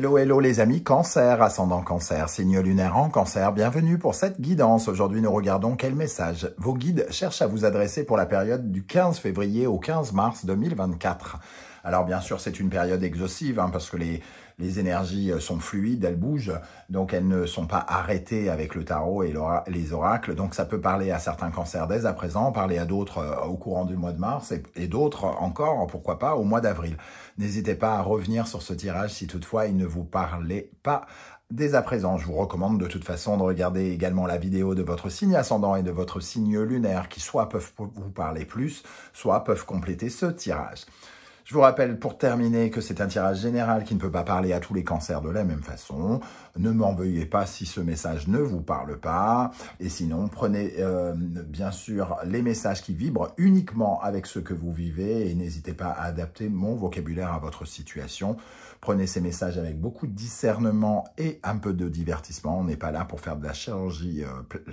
Hello, hello les amis, Cancer, ascendant Cancer, signe lunaire en Cancer, bienvenue pour cette guidance. Aujourd'hui, nous regardons quel message vos guides cherchent à vous adresser pour la période du 15 février au 15 mars 2024. Alors bien sûr, c'est une période exhaustive parce que les énergies sont fluides, elles bougent, donc elles ne sont pas arrêtées avec le tarot et les oracles. Donc ça peut parler à certains cancers dès à présent, parler à d'autres au courant du mois de mars et d'autres encore, pourquoi pas, au mois d'avril. N'hésitez pas à revenir sur ce tirage si toutefois il ne vous parlait pas dès à présent. Je vous recommande de toute façon de regarder également la vidéo de votre signe ascendant et de votre signe lunaire qui soit peuvent vous parler plus, soit peuvent compléter ce tirage. Je vous rappelle pour terminer que c'est un tirage général qui ne peut pas parler à tous les cancers de la même façon. Ne m'en veuillez pas si ce message ne vous parle pas. Et sinon, prenez bien sûr les messages qui vibrent uniquement avec ce que vous vivez et n'hésitez pas à adapter mon vocabulaire à votre situation. Prenez ces messages avec beaucoup de discernement et un peu de divertissement. On n'est pas là pour faire de la chirurgie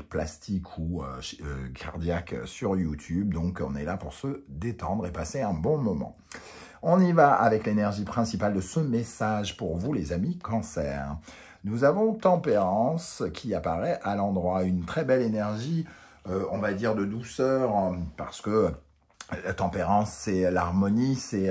plastique ou cardiaque sur YouTube. Donc, on est là pour se détendre et passer un bon moment. On y va avec l'énergie principale de ce message pour vous, les amis Cancer. Nous avons Tempérance qui apparaît à l'endroit. Une très belle énergie, on va dire de douceur, parce que la tempérance, c'est l'harmonie, c'est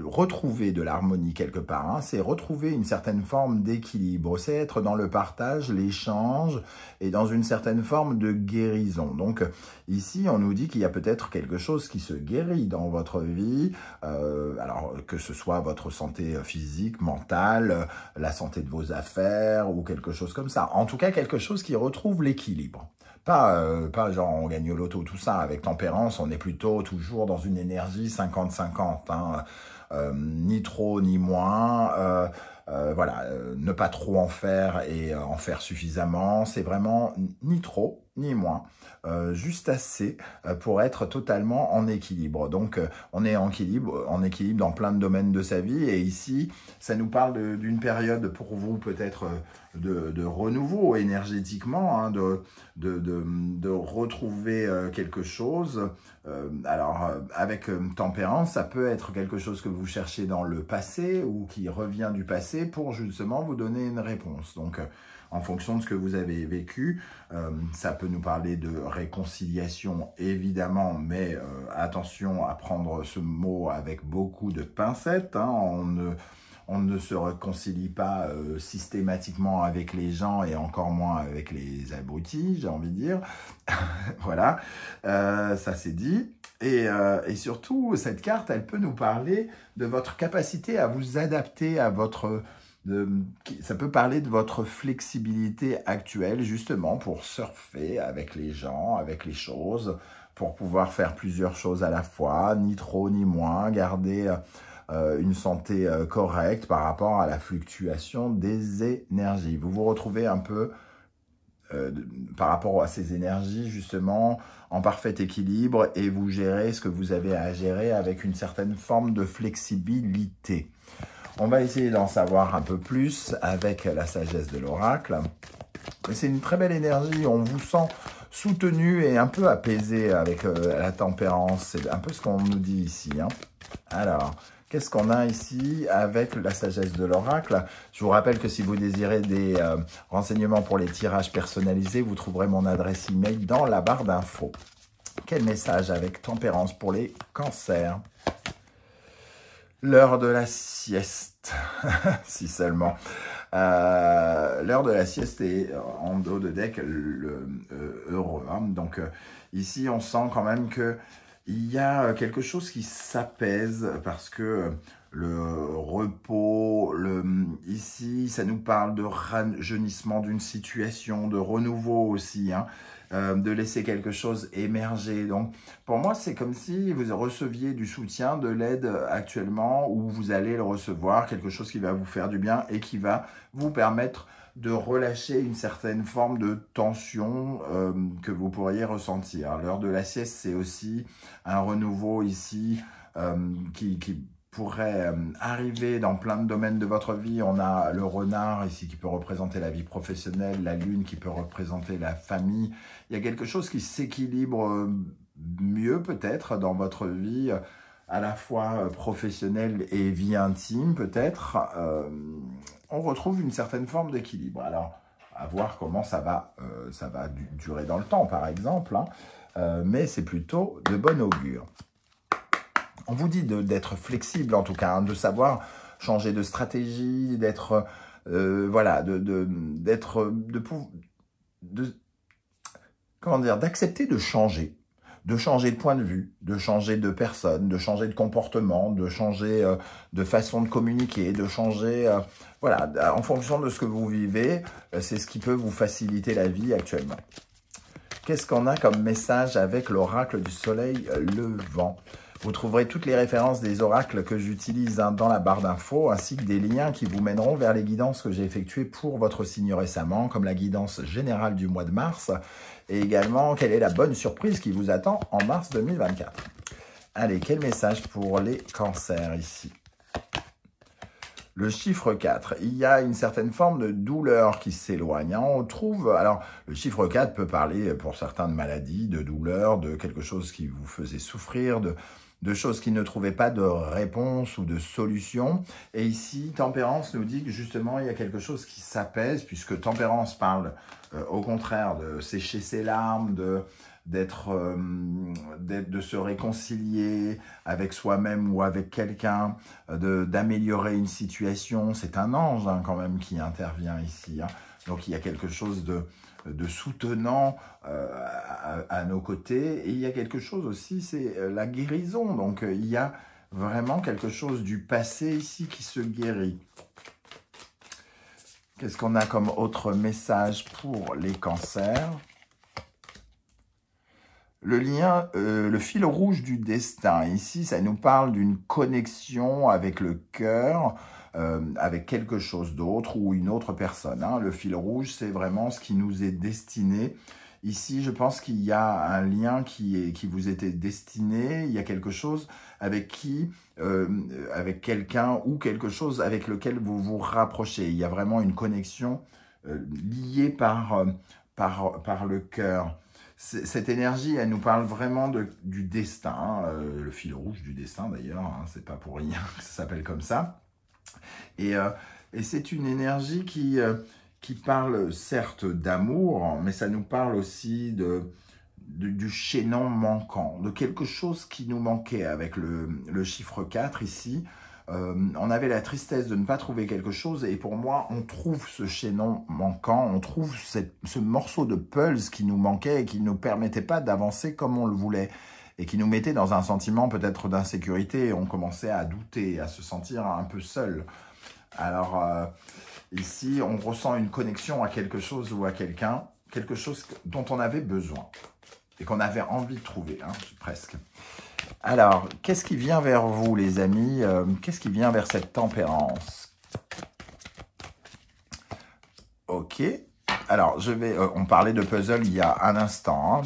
retrouver de l'harmonie quelque part, hein. C'est retrouver une certaine forme d'équilibre, c'est être dans le partage, l'échange et dans une certaine forme de guérison. Donc ici, on nous dit qu'il y a peut-être quelque chose qui se guérit dans votre vie, alors que ce soit votre santé physique, mentale, la santé de vos affaires ou quelque chose comme ça. En tout cas, quelque chose qui retrouve l'équilibre. Pas genre on gagne au loto, tout ça. Avec Tempérance, on est plutôt toujours dans une énergie 50-50. Hein. Ni trop, ni moins. Voilà, ne pas trop en faire et en faire suffisamment. C'est vraiment ni trop, ni moins. Juste assez pour être totalement en équilibre. Donc, on est en équilibre dans plein de domaines de sa vie. Et ici, ça nous parle d'une période pour vous peut-être de renouveau énergétiquement, hein, de retrouver quelque chose. Alors, avec Tempérance, ça peut être quelque chose que vous cherchez dans le passé ou qui revient du passé pour justement vous donner une réponse. Donc, en fonction de ce que vous avez vécu, ça peut nous parler de réconciliation, évidemment, mais attention à prendre ce mot avec beaucoup de pincettes. Hein, on ne se réconcilie pas systématiquement avec les gens et encore moins avec les abrutis, j'ai envie de dire. Voilà, ça c'est dit. Et surtout, cette carte, elle peut nous parler de votre capacité à vous adapter à votre... ça peut parler de votre flexibilité actuelle, justement, pour surfer avec les gens, avec les choses, pour pouvoir faire plusieurs choses à la fois, ni trop ni moins, garder une santé correcte par rapport à la fluctuation des énergies. Vous vous retrouvez un peu par rapport à ces énergies, justement, en parfait équilibre et vous gérez ce que vous avez à gérer avec une certaine forme de flexibilité. On va essayer d'en savoir un peu plus avec la sagesse de l'oracle. C'est une très belle énergie, on vous sent soutenu et un peu apaisé avec la tempérance. C'est un peu ce qu'on nous dit ici, hein. Alors, qu'est-ce qu'on a ici avec la sagesse de l'oracle? Je vous rappelle que si vous désirez des renseignements pour les tirages personnalisés, vous trouverez mon adresse email dans la barre d'infos. Quel message avec Tempérance pour les cancers? L'heure de la sieste, si seulement. L'heure de la sieste est en dos de deck heureux. Hein. Donc ici, on sent quand même que il y a quelque chose qui s'apaise parce que le repos, ici, ça nous parle de rajeunissement d'une situation, de renouveau aussi, hein, de laisser quelque chose émerger. Donc, pour moi, c'est comme si vous receviez du soutien, de l'aide actuellement, ou vous allez le recevoir, quelque chose qui va vous faire du bien et qui va vous permettre de relâcher une certaine forme de tension que vous pourriez ressentir. L'heure de la sieste, c'est aussi un renouveau ici qui pourrait arriver dans plein de domaines de votre vie. On a le renard ici qui peut représenter la vie professionnelle, la lune qui peut représenter la famille. Il y a quelque chose qui s'équilibre mieux peut-être dans votre vie à la fois professionnelle et vie intime peut-être, on retrouve une certaine forme d'équilibre. Alors, à voir comment ça va durer dans le temps, par exemple, hein, mais c'est plutôt de bon augure. On vous dit d'être flexible, en tout cas, hein, de savoir changer de stratégie, d'être, voilà, comment dire, d'accepter de changer de point de vue, de changer de personne, de changer de comportement, de changer de façon de communiquer, de changer, voilà, en fonction de ce que vous vivez, c'est ce qui peut vous faciliter la vie actuellement. Qu'est-ce qu'on a comme message avec l'oracle du soleil levant? Vous trouverez toutes les références des oracles que j'utilise dans la barre d'infos, ainsi que des liens qui vous mèneront vers les guidances que j'ai effectuées pour votre signe récemment, comme la guidance générale du mois de mars, et également quelle est la bonne surprise qui vous attend en mars 2024. Allez, quel message pour les cancers ici? Le chiffre 4, il y a une certaine forme de douleur qui s'éloigne. On trouve, alors le chiffre 4 peut parler pour certains de maladies, de douleurs, de quelque chose qui vous faisait souffrir, de choses qui ne trouvaient pas de réponse ou de solution. Et ici, Tempérance nous dit que justement, il y a quelque chose qui s'apaise, puisque Tempérance parle au contraire de sécher ses larmes, de se réconcilier avec soi-même ou avec quelqu'un, d'améliorer une situation. C'est un ange hein, quand même qui intervient ici. Hein. Donc il y a quelque chose de soutenant à nos côtés. Et il y a quelque chose aussi, c'est la guérison. Donc il y a vraiment quelque chose du passé ici qui se guérit. Qu'est-ce qu'on a comme autre message pour les cancers? Le lien, le fil rouge du destin. Ici, ça nous parle d'une connexion avec le cœur, avec quelque chose d'autre ou une autre personne. Hein. Le fil rouge, c'est vraiment ce qui nous est destiné. Ici, je pense qu'il y a un lien qui vous était destiné. Il y a quelque chose avec avec quelqu'un ou quelque chose avec lequel vous vous rapprochez. Il y a vraiment une connexion liée par le cœur. Cette énergie, elle nous parle vraiment du destin, hein, le fil rouge du destin d'ailleurs, hein, c'est pas pour rien que ça s'appelle comme ça. Et c'est une énergie qui parle certes d'amour, mais ça nous parle aussi du chaînon manquant, de quelque chose qui nous manquait avec le chiffre 4 ici. On avait la tristesse de ne pas trouver quelque chose et pour moi, on trouve ce chaînon manquant, on trouve ce morceau de pulse qui nous manquait et qui ne nous permettait pas d'avancer comme on le voulait et qui nous mettait dans un sentiment peut-être d'insécurité. On commençait à douter, à se sentir un peu seul. Alors ici, on ressent une connexion à quelque chose ou à quelqu'un, quelque chose dont on avait besoin et qu'on avait envie de trouver, hein, presque. Alors, qu'est-ce qui vient vers vous, les amis? Qu'est-ce qui vient vers cette tempérance? Ok. Alors, on parlait de puzzle il y a un instant. Hein.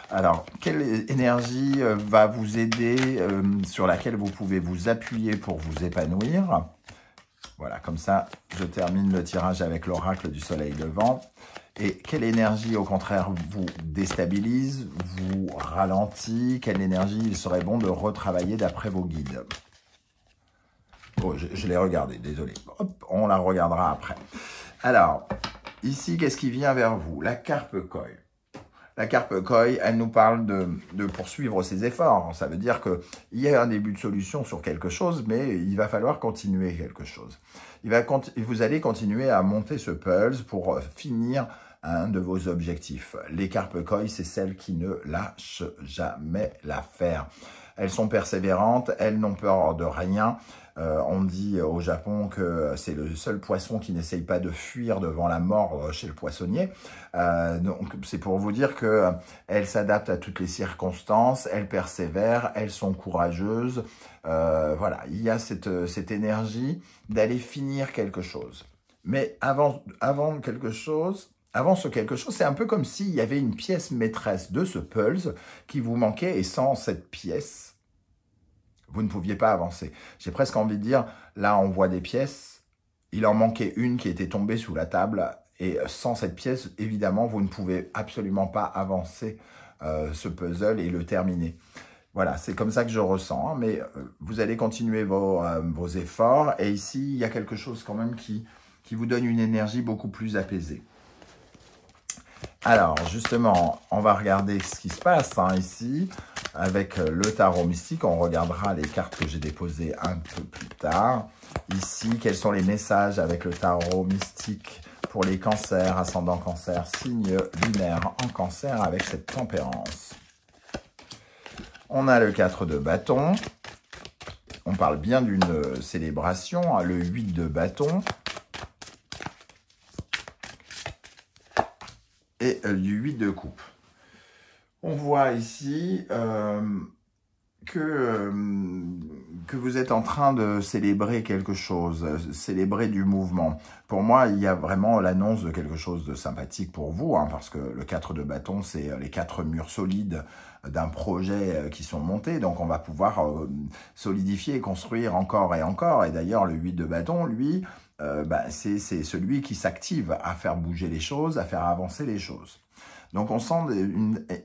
Alors, quelle énergie va vous aider, sur laquelle vous pouvez vous appuyer pour vous épanouir? Voilà, comme ça, je termine le tirage avec l'oracle du soleil levant. Et quelle énergie, au contraire, vous déstabilise, vous ralentit? Quelle énergie il serait bon de retravailler d'après vos guides? Oh, je l'ai regardé, désolé. Hop, on la regardera après. Alors, ici, qu'est-ce qui vient vers vous? La carpe koi. La carpe koi, elle nous parle de poursuivre ses efforts. Ça veut dire qu'il y a un début de solution sur quelque chose, mais il va falloir continuer quelque chose. Vous allez continuer à monter ce pulse pour finir un de vos objectifs. Les carpe koi, c'est celles qui ne lâchent jamais l'affaire. Elles sont persévérantes, elles n'ont peur de rien. On dit au Japon que c'est le seul poisson qui n'essaye pas de fuir devant la mort chez le poissonnier. Donc c'est pour vous dire qu'elles s'adaptent à toutes les circonstances, elles persévèrent, elles sont courageuses. Voilà, il y a cette énergie d'aller finir quelque chose. Mais avant ce quelque chose, c'est un peu comme s'il y avait une pièce maîtresse de ce pulse qui vous manquait et sans cette pièce, vous ne pouviez pas avancer. J'ai presque envie de dire, là on voit des pièces, il en manquait une qui était tombée sous la table et sans cette pièce, évidemment, vous ne pouvez absolument pas avancer ce puzzle et le terminer. Voilà, c'est comme ça que je ressens, hein, mais vous allez continuer vos efforts. Et ici, il y a quelque chose quand même qui vous donne une énergie beaucoup plus apaisée. Alors, justement, on va regarder ce qui se passe hein, ici. Avec le tarot mystique, on regardera les cartes que j'ai déposées un peu plus tard. Ici, quels sont les messages avec le tarot mystique pour les cancers, ascendant cancer, signe lunaire en cancer avec cette tempérance. On a le 4 de bâton. On parle bien d'une célébration, hein, le 8 de bâton. Et du 8 de coupe. On voit ici que vous êtes en train de célébrer quelque chose, célébrer du mouvement. Pour moi, il y a vraiment l'annonce de quelque chose de sympathique pour vous, hein, parce que le 4 de bâton, c'est les 4 murs solides d'un projet qui sont montés. Donc, on va pouvoir solidifier et construire encore et encore. Et d'ailleurs, le 8 de bâton, lui, c'est celui qui s'active à faire bouger les choses, à faire avancer les choses. Donc, on sent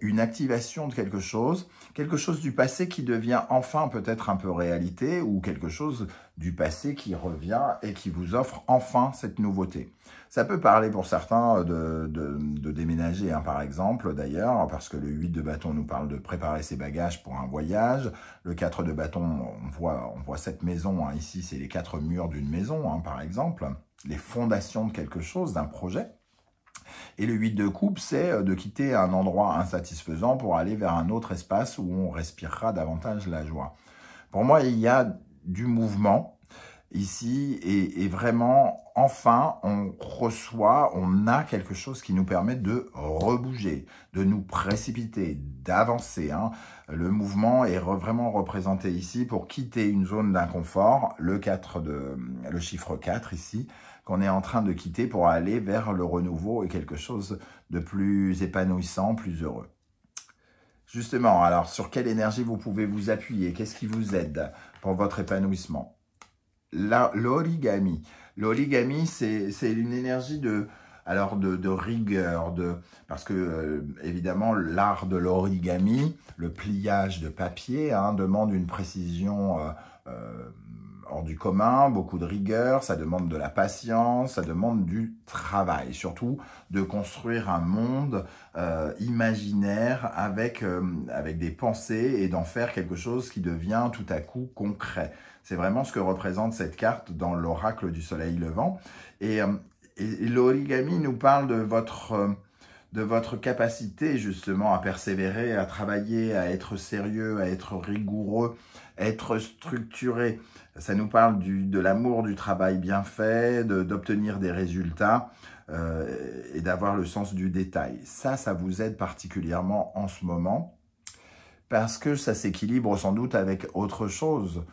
une activation de quelque chose du passé qui devient enfin peut-être un peu réalité, ou quelque chose du passé qui revient et qui vous offre enfin cette nouveauté. Ça peut parler pour certains de déménager, hein, par exemple, d'ailleurs, parce que le 8 de bâton nous parle de préparer ses bagages pour un voyage. Le 4 de bâton, on voit cette maison, hein, ici, c'est les 4 murs d'une maison, hein, par exemple, les fondations de quelque chose, d'un projet. Et le 8 de coupe, c'est de quitter un endroit insatisfaisant pour aller vers un autre espace où on respirera davantage la joie. Pour moi, il y a du mouvement ici et vraiment, enfin, on a quelque chose qui nous permet de rebouger, de nous précipiter, d'avancer. Hein. Le mouvement est vraiment représenté ici pour quitter une zone d'inconfort, le chiffre 4 ici, qu'on est en train de quitter pour aller vers le renouveau et quelque chose de plus épanouissant, plus heureux. Justement, alors, sur quelle énergie vous pouvez vous appuyer? Qu'est-ce qui vous aide pour votre épanouissement? L'origami. L'origami, c'est une énergie de rigueur, parce que, évidemment, l'art de l'origami, le pliage de papier, hein, demande une précision hors du commun, beaucoup de rigueur, ça demande de la patience, ça demande du travail, surtout de construire un monde imaginaire avec des pensées et d'en faire quelque chose qui devient tout à coup concret. C'est vraiment ce que représente cette carte dans l'oracle du soleil levant. Et l'origami nous parle de votre capacité justement à persévérer, à travailler, à être sérieux, à être rigoureux, à être structuré. Ça nous parle de l'amour du travail bien fait, d'obtenir des résultats et d'avoir le sens du détail. Ça vous aide particulièrement en ce moment parce que ça s'équilibre sans doute avec autre chose.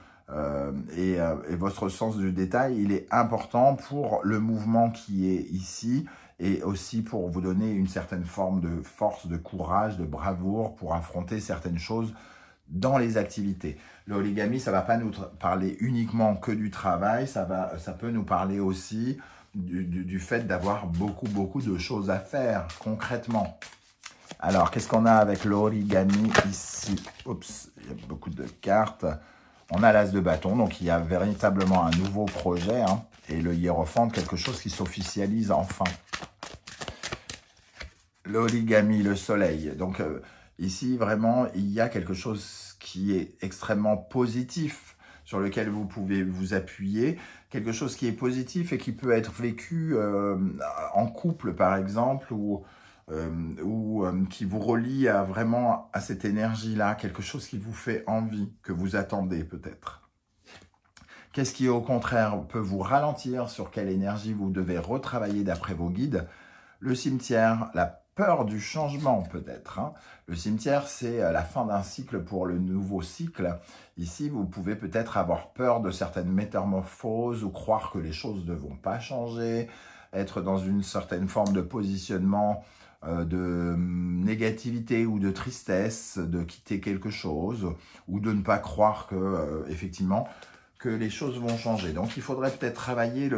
Et votre sens du détail, il est important pour le mouvement qui est ici et aussi pour vous donner une certaine forme de force, de courage, de bravoure pour affronter certaines choses dans les activités. L'origami, ça ne va pas nous parler uniquement que du travail, ça peut nous parler aussi du fait d'avoir beaucoup de choses à faire concrètement. Alors, qu'est-ce qu'on a avec l'origami ici? Oups, il y a beaucoup de cartes. On a l'as de bâton, donc il y a véritablement un nouveau projet, hein, et le hiérophant, quelque chose qui s'officialise enfin. L'origami, le soleil. Donc ici, vraiment, il y a quelque chose qui est extrêmement positif, sur lequel vous pouvez vous appuyer. Quelque chose qui est positif et qui peut être vécu en couple, par exemple, ou qui vous relie vraiment à cette énergie-là, quelque chose qui vous fait envie, que vous attendez peut-être. Qu'est-ce qui, au contraire, peut vous ralentir? Sur quelle énergie vous devez retravailler d'après vos guides? Le cimetière, la peur du changement peut-être. Hein. Le cimetière, c'est la fin d'un cycle pour le nouveau cycle. Ici, vous pouvez peut-être avoir peur de certaines métamorphoses ou croire que les choses ne vont pas changer, être dans une certaine forme de positionnement de négativité ou de tristesse, de quitter quelque chose ou de ne pas croire que, effectivement, que les choses vont changer. Donc, il faudrait peut-être travailler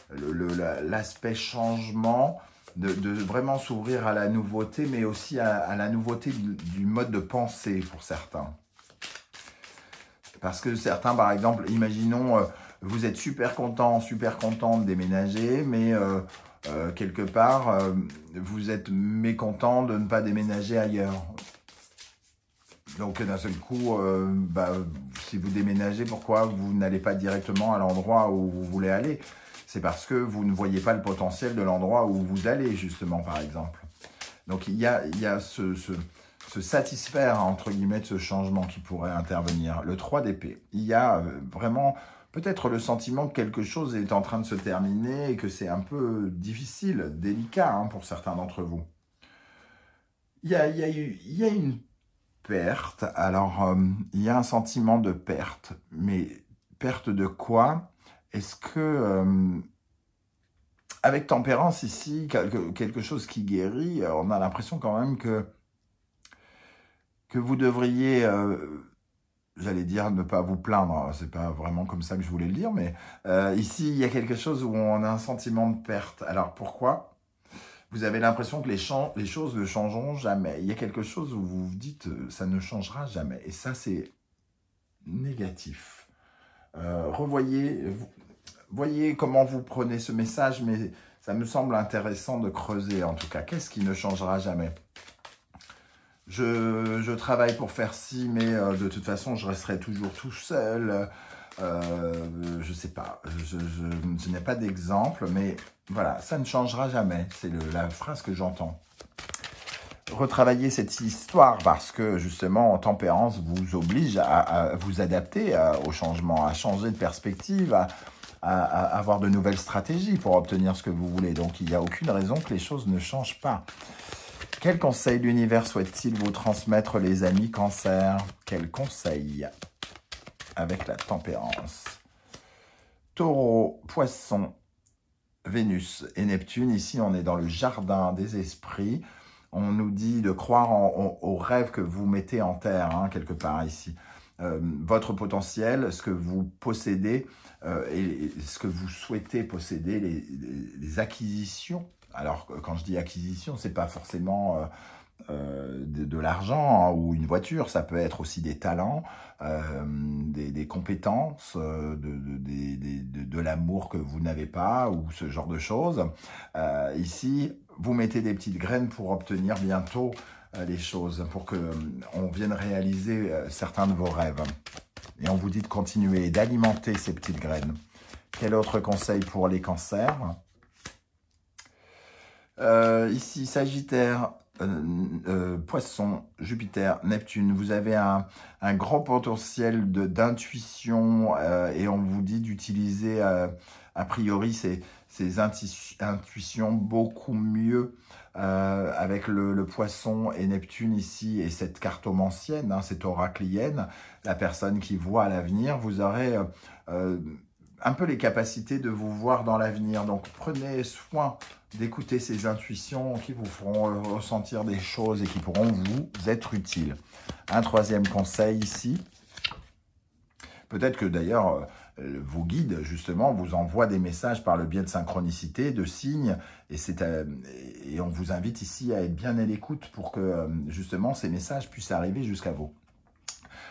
l'aspect changement, de vraiment s'ouvrir à la nouveauté, mais aussi à la nouveauté du mode de pensée pour certains. Parce que certains, par exemple, imaginons, vous êtes super content de déménager, mais quelque part, vous êtes mécontent de ne pas déménager ailleurs. Donc d'un seul coup, si vous déménagez, pourquoi vous n'allez pas directement à l'endroit où vous voulez aller? C'est parce que vous ne voyez pas le potentiel de l'endroit où vous allez, justement, par exemple. Donc il y a se satisfaire, entre guillemets, de ce changement qui pourrait intervenir. Le 3 d'épée, il y a vraiment peut-être le sentiment que quelque chose est en train de se terminer et que c'est un peu difficile, délicat pour certains d'entre vous. Il y a une perte. Alors, il y a un sentiment de perte, mais perte de quoi? Est-ce que, avec tempérance ici, quelque chose qui guérit, on a l'impression quand même que vous devriez, j'allais dire, ne pas vous plaindre. C'est pas vraiment comme ça que je voulais le dire, mais ici, il y a quelque chose où on a un sentiment de perte. Alors, pourquoi? Vous avez l'impression que les choses ne changeront jamais. Il y a quelque chose où vous vous dites, ça ne changera jamais. Et ça, c'est négatif. Voyez comment vous prenez ce message, mais ça me semble intéressant de creuser, en tout cas. Qu'est-ce qui ne changera jamais? Je travaille pour faire ci, mais de toute façon, je resterai toujours tout seul. Je ne sais pas, je n'ai pas d'exemple, mais voilà, ça ne changera jamais. C'est la phrase que j'entends. Retravailler cette histoire parce que justement, tempérance vous oblige à vous adapter au changement, à changer de perspective, à avoir de nouvelles stratégies pour obtenir ce que vous voulez. Donc, il n'y a aucune raison que les choses ne changent pas. Quel conseil l'univers souhaite-t-il vous transmettre, les amis Cancer? Quel conseil avec la tempérance? Taureau, Poisson, Vénus et Neptune. Ici, on est dans le jardin des esprits. On nous dit de croire aux rêves que vous mettez en terre, quelque part ici. Votre potentiel, ce que vous possédez et ce que vous souhaitez posséder, les acquisitions. Alors, quand je dis acquisition, c'est pas forcément de l'argent ou une voiture, ça peut être aussi des talents, des compétences, de l'amour que vous n'avez pas ou ce genre de choses. Ici, vous mettez des petites graines pour obtenir bientôt les choses, pour qu'on vienne réaliser certains de vos rêves. Et on vous dit de continuer, d'alimenter ces petites graines. Quel autre conseil pour les cancers? Ici, Sagittaire, Poisson, Jupiter, Neptune, vous avez un grand potentiel d'intuition et on vous dit d'utiliser a priori ces intuitions beaucoup mieux avec le Poisson et Neptune ici et cette cartomancienne, cette oraclienne, la personne qui voit l'avenir. Vous aurez un peu les capacités de vous voir dans l'avenir. Donc, prenez soin d'écouter ces intuitions qui vous feront ressentir des choses et qui pourront vous être utiles. Un troisième conseil ici. Peut-être que d'ailleurs, vos guides, justement, vous envoient des messages par le biais de synchronicité, de signes. Et on vous invite ici à être bien à l'écoute pour que, justement, ces messages puissent arriver jusqu'à vous.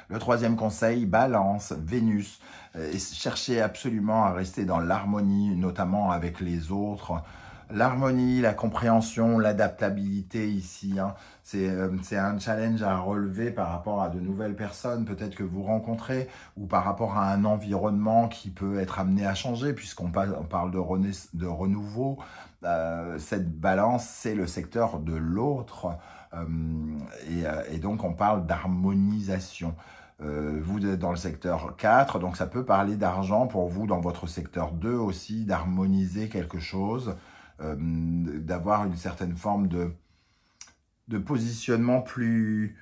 Le troisième conseil, Balance, Vénus. Cherchez absolument à rester dans l'harmonie, notamment avec les autres. L'harmonie, la compréhension, l'adaptabilité ici, c'est un challenge à relever par rapport à de nouvelles personnes peut-être que vous rencontrez ou par rapport à un environnement qui peut être amené à changer puisqu'on parle de renouveau. Cette balance, c'est le secteur de l'autre et donc on parle d'harmonisation. Vous êtes dans le secteur 4, donc ça peut parler d'argent pour vous dans votre secteur 2 aussi, d'harmoniser quelque chose, d'avoir une certaine forme de positionnement plus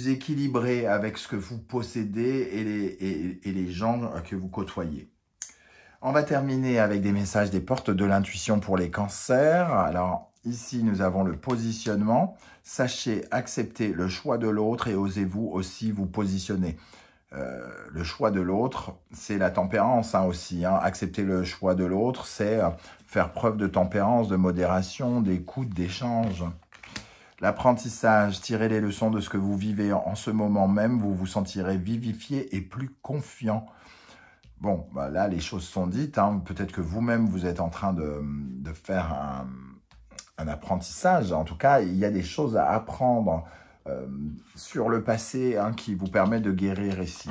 équilibré avec ce que vous possédez et les gens que vous côtoyez. On va terminer avec des messages des portes de l'intuition pour les cancers. Alors, ici, nous avons le positionnement. Sachez accepter le choix de l'autre et osez-vous aussi vous positionner. Le choix de l'autre, c'est la tempérance aussi. Accepter le choix de l'autre, c'est faire preuve de tempérance, de modération, d'écoute, d'échange. L'apprentissage, tirez les leçons de ce que vous vivez en ce moment même, vous vous sentirez vivifié et plus confiant. Bon, bah là, les choses sont dites. Hein. Peut-être que vous-même, vous êtes en train de faire un apprentissage. En tout cas, il y a des choses à apprendre sur le passé hein, qui vous permet de guérir ici.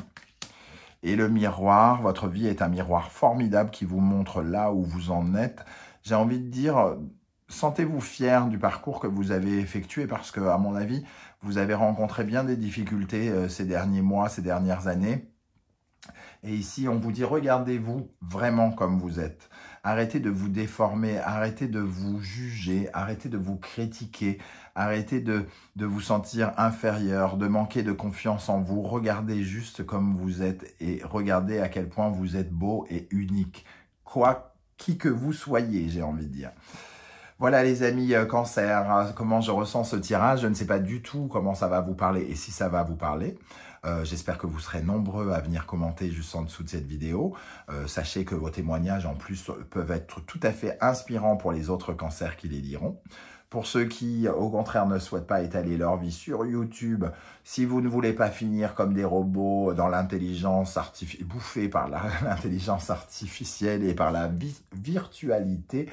Et le miroir, votre vie est un miroir formidable qui vous montre là où vous en êtes. J'ai envie de dire, sentez-vous fier du parcours que vous avez effectué parce que, à mon avis, vous avez rencontré bien des difficultés ces derniers mois, ces dernières années. Et ici, on vous dit, regardez-vous vraiment comme vous êtes. Arrêtez de vous déformer, arrêtez de vous juger, arrêtez de vous critiquer, arrêtez de vous sentir inférieur, de manquer de confiance en vous. Regardez juste comme vous êtes et regardez à quel point vous êtes beau et unique. Qui que vous soyez, j'ai envie de dire. Voilà les amis Cancer, comment je ressens ce tirage. Je ne sais pas du tout comment ça va vous parler et si ça va vous parler. J'espère que vous serez nombreux à venir commenter juste en dessous de cette vidéo. Sachez que vos témoignages en plus peuvent être tout à fait inspirants pour les autres cancers qui les liront. Pour ceux qui, au contraire, ne souhaitent pas étaler leur vie sur YouTube, si vous ne voulez pas finir comme des robots dans l'intelligence artificielle, bouffés par l'intelligence artificielle et par la virtualité,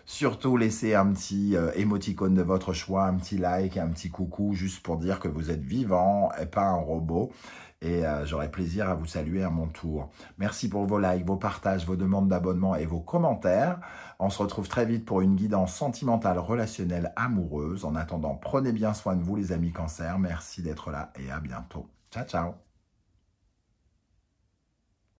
surtout laissez un petit émoticône de votre choix, un petit like, un petit coucou, juste pour dire que vous êtes vivant et pas un robot. Et j'aurai plaisir à vous saluer à mon tour. Merci pour vos likes, vos partages, vos demandes d'abonnement et vos commentaires. On se retrouve très vite pour une guidance sentimentale, relationnelle, amoureuse. En attendant, prenez bien soin de vous les amis Cancer. Merci d'être là et à bientôt. Ciao, ciao.